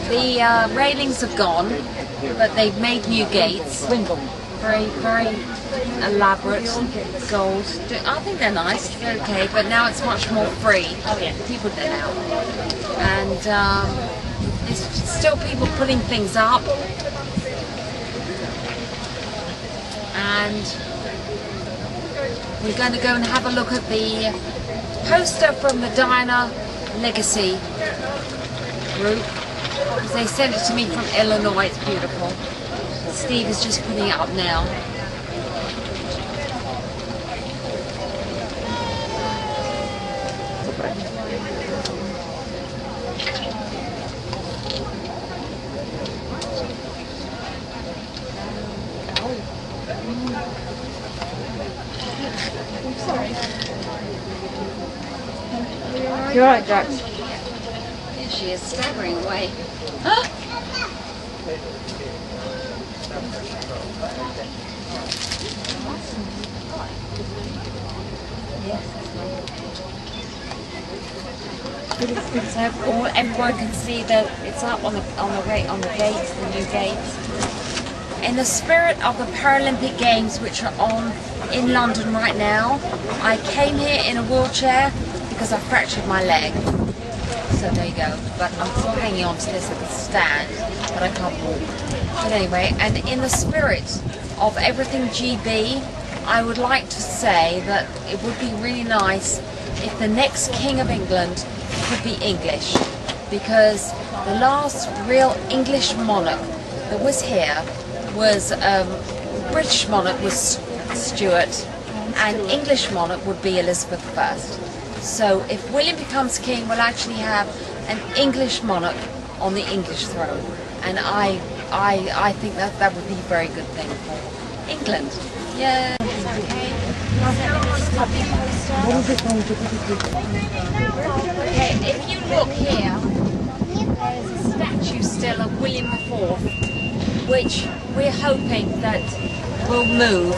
The railings are gone, but they've made new gates. Very, very elaborate gold. I think they're nice, they're okay, but now it's much more free. People get out. And there's still people putting things up. And we're going to go and have a look at the poster from the Diana Legacy group. They sent it to me from Illinois, it's beautiful. Steve is just putting it up now. You're right, Jax. Here she is, staggering away. So everyone can see that it's up on the gates, the new gates. In the spirit of the Paralympic Games, which are on in London right now, I came here in a wheelchair because I fractured my leg. So there you go. But I'm still hanging on to this little stand, but I can't walk. But anyway, and in the spirit of everything GB, I would like to say that it would be really nice if the next King of England could be English, because the last real English monarch that was here was British monarch was Stuart, and English monarch would be Elizabeth I. So if William becomes king, we'll actually have an English monarch on the English throne, and I think that would be a very good thing for England. Yeah. Okay. Okay, if you look here, there's a statue still of William IV, which we're hoping that will move,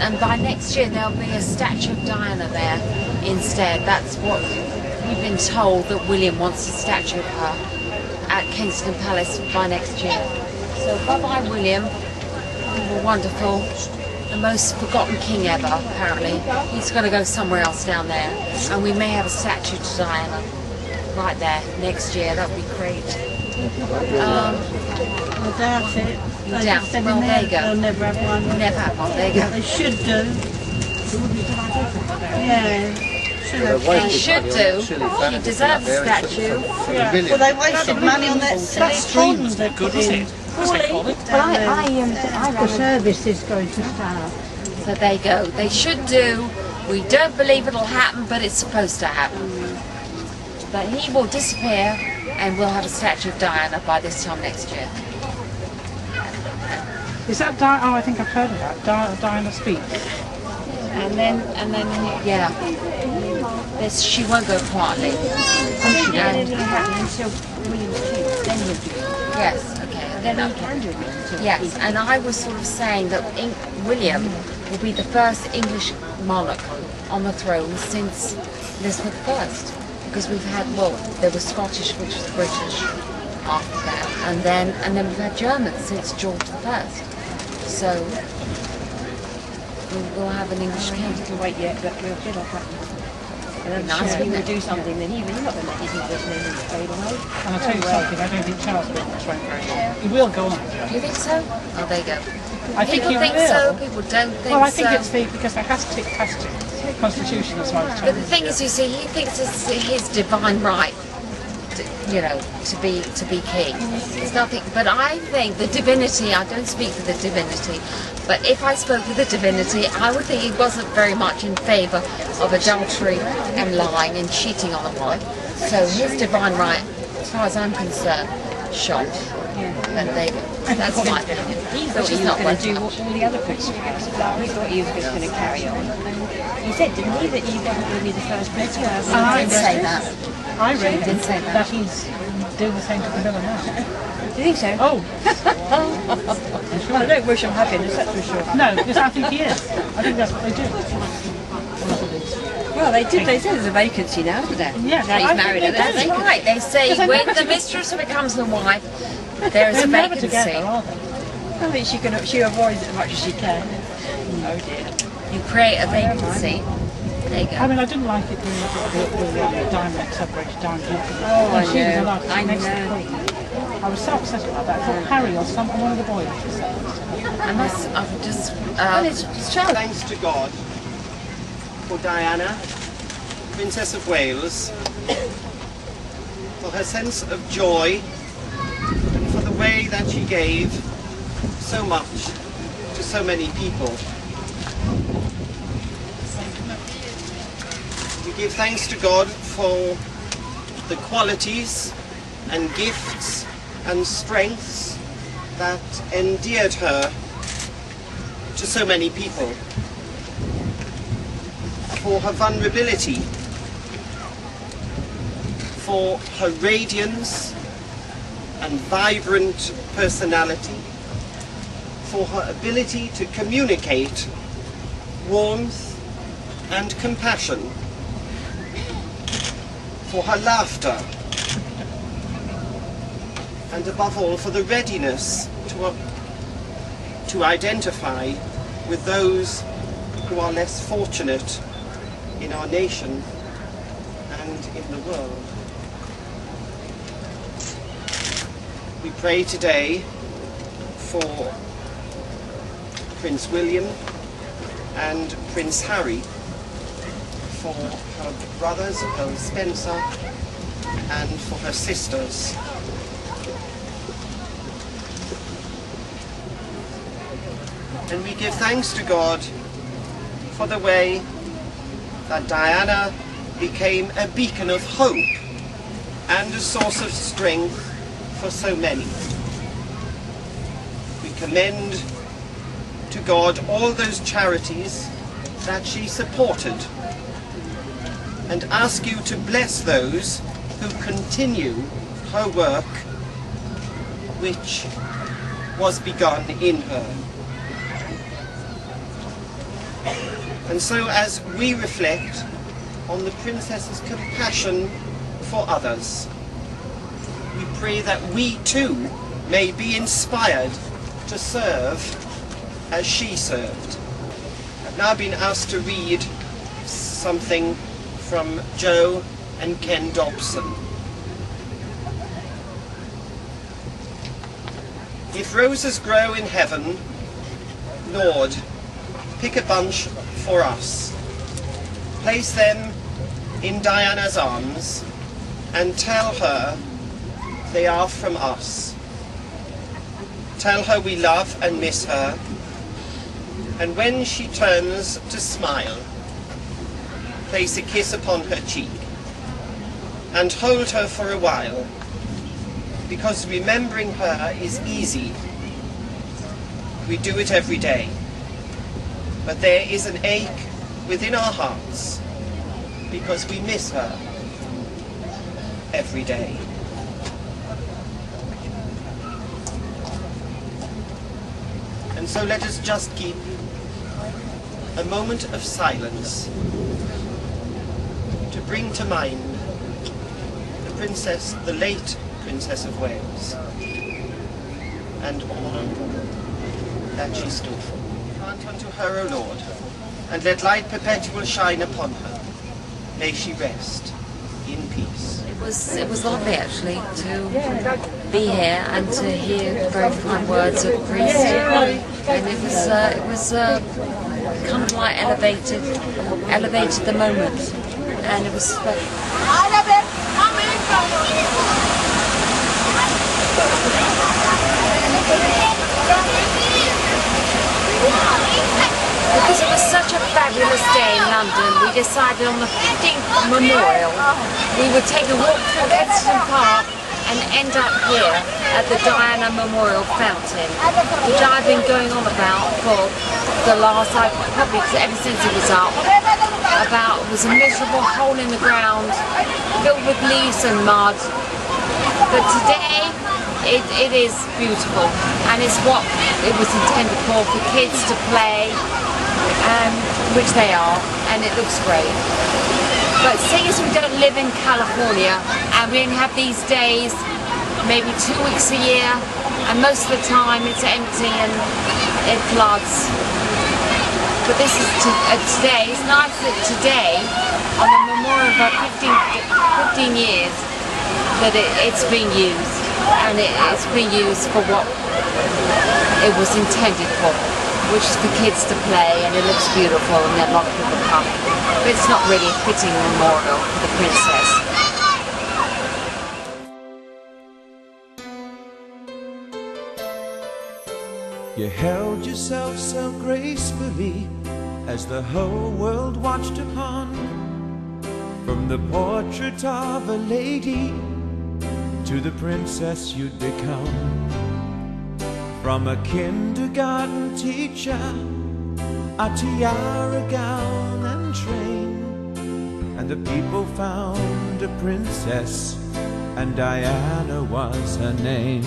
and by next year there'll be a statue of Diana there instead. That's what we've been told, that William wants a statue of her at Kensington Palace by next year. So bye-bye William, you were wonderful. The most forgotten king ever, apparently. He's going to go somewhere else down there, and we may have a statue to Diana right there next year. That would be great. I doubt it. Well, there you go. They'll never have one. Never have one. There you go. They should do. Yeah. They should do. She deserves a statue. Yeah. Well, they wasted money on that silly pond they put in. The service is going to start. So there you go. They should do. We don't believe it'll happen, but it's supposed to happen. But he will disappear, and we'll have a statue of Diana by this time next year. Is that Diana? Oh, I think I've heard of that. Diana Speaks. And then, yeah. She won't go quietly. Until William's king, then we'll do it. Yes. Okay. Then we can do it. Yes, and I was sort of saying that William will be the first English monarch on the throne since Elizabeth I, because we've had, well, there was Scottish, which was British after that, and then we've had Germans since George I. So we'll have an English king. We haven't wait yet, but we'll get off that. And then Nice, he will do something, then he's not going to let his English name fade away. And I'll tell you something, I don't think Charles will train very long. He will go on. Do you think so? Oh, there you go. I think People he think will. so, people don't think so. Well, I think it's because there has to Constitution as well as But the thing is, you see, he thinks it's his divine right, you know, to be king. It's nothing. But I think the divinity. I don't speak for the divinity, but if I spoke for the divinity, I would think he wasn't very much in favour of adultery and lying and cheating on the wife. So his divine right, as far as I'm concerned, shot. And that's my opinion. He thought he was going to do what all the other princes did. He thought he was just going to carry on. He said, didn't he, that he wasn't going to be the first prince? I didn't say that. I read Didn't say that he's doing the same to Camilla now. Do you think so? Oh! I don't wish him happiness, that's for sure. No, because I think he is. I think that's what they do. Well, they did. They said there's a vacancy now, isn't there? Yeah, Now he's married her. There's a That's vacancy. right. They say when the mistress becomes the wife, there is a They're never vacancy. together, are they? I think she avoids it as much as she can. Oh dear. You create a vacancy. There you I go. mean, I didn't like it when the Diamond separated Diane Duke. Oh, I She was know. allowed to I next to know. the Queen. I was so upset about that. I thought Harry or one of the boys was saying. And that's, I've just, It's Charlotte. Thanks to God for Diana, Princess of Wales, for her sense of joy and for the way that she gave so much to so many people. We give thanks to God for the qualities and gifts and strengths that endeared her to so many people, for her vulnerability, for her radiance and vibrant personality, for her ability to communicate warmth and compassion, for her laughter, and above all for the readiness to identify with those who are less fortunate in our nation and in the world. We pray today for Prince William and Prince Harry, for her brothers Earl Spencer and for her sisters. And we give thanks to God for the way that Diana became a beacon of hope and a source of strength for so many. We commend to God all those charities that she supported and ask you to bless those who continue her work which was begun in her. And so as we reflect on the Princess's compassion for others, we pray that we too may be inspired to serve as she served. I've now been asked to read something from Joe and Ken Dobson. If roses grow in heaven, Lord, pick a bunch for us. Place them in Diana's arms and tell her they are from us. Tell her we love and miss her, and when she turns to smile, place a kiss upon her cheek and hold her for a while, because remembering her is easy. We do it every day. But there is an ache within our hearts because we miss her every day. And so let us just keep a moment of silence to bring to mind the late Princess of Wales, and all that she stood for. Grant unto her, O Lord, and let light perpetual shine upon her. May she rest in peace. It was lovely actually to be here and to hear the very fine words of the priest, and it was kind of like elevated the moment, and it was. Because it was such a fabulous day in London, we decided on the 15th memorial we would take a walk through Kensington Park and end up here at the Diana Memorial Fountain, which I've been going on about for the last, probably ever since it was up, about it was a miserable hole in the ground filled with leaves and mud. But today it is beautiful, and it's what it was intended for kids to play which they are, and it looks great. But seeing as we don't live in California and we only have these days maybe 2 weeks a year, and most of the time it's empty and it floods. But this is today. It's nice that today, on the memorial of 15 years, that it's being used, and it's being used for what it was intended for, which is for kids to play, and it looks beautiful, and a lot of people come. But it's not really a fitting memorial for the princess. You held yourself so gracefully as the whole world watched upon, from the portrait of a lady to the princess you'd become. From a kindergarten teacher, a tiara, gown and train, and the people found a princess, and Diana was her name.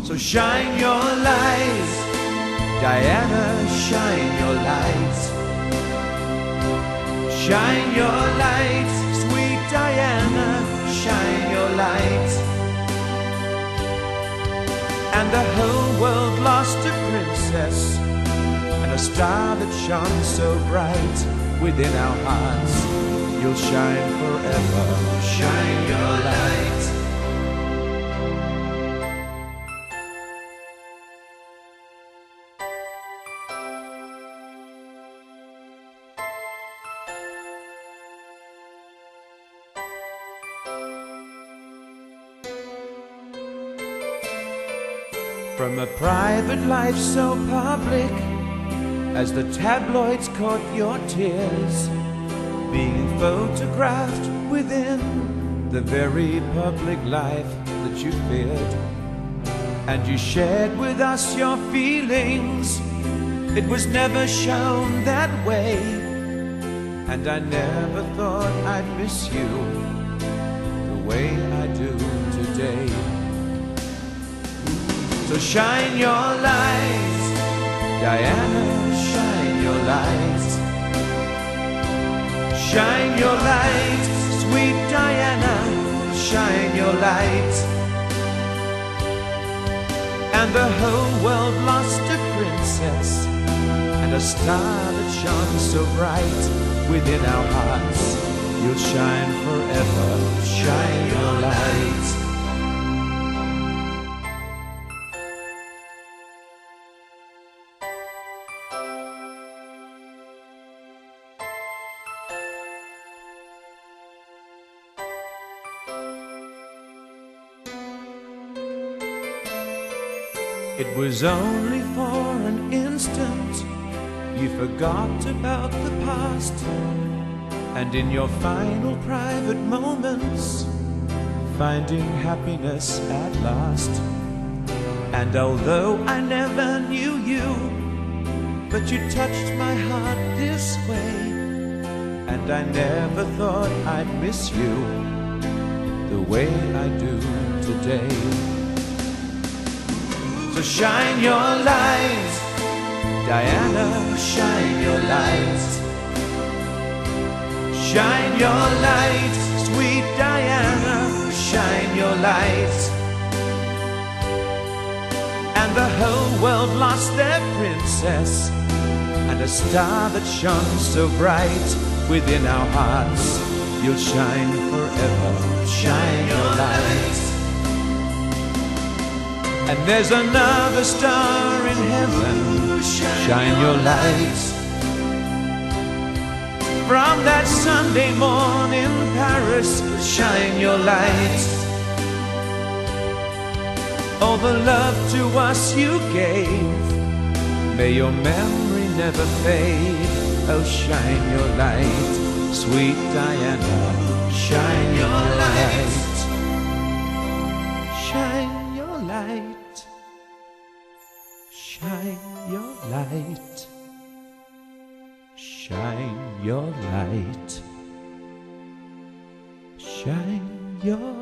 So shine your light, Diana, shine your light. Shine your light, sweet Diana, shine your light. And the whole world lost a princess, and a star that shone so bright within our hearts. You'll shine forever, shine your light. From a private life so public as the tabloids caught your tears, being photographed within the very public life that you feared. And you shared with us your feelings, it was never shown that way. And I never thought I'd miss you the way I do today. So shine your light, Diana, shine your light. Shine your light, sweet Diana, shine your light. And the whole world lost a princess, and a star that shone so bright within our hearts. You'll shine forever, shine your light. It was only for an instant you forgot about the past, and in your final private moments finding happiness at last. And although I never knew you, but you touched my heart this way, and I never thought I'd miss you the way I do today. So shine your light, Diana, shine your light. Shine your light, sweet Diana, shine your light. And the whole world lost their princess, and a star that shone so bright within our hearts. You'll shine forever, shine your light. And there's another star in heaven, shine your light. From that Sunday morn in Paris, shine your light. All the love to us you gave, may your memory never fade. Oh, shine your light, sweet Diana, shine your light. Shine your light. Shine your light, shine your light, shine your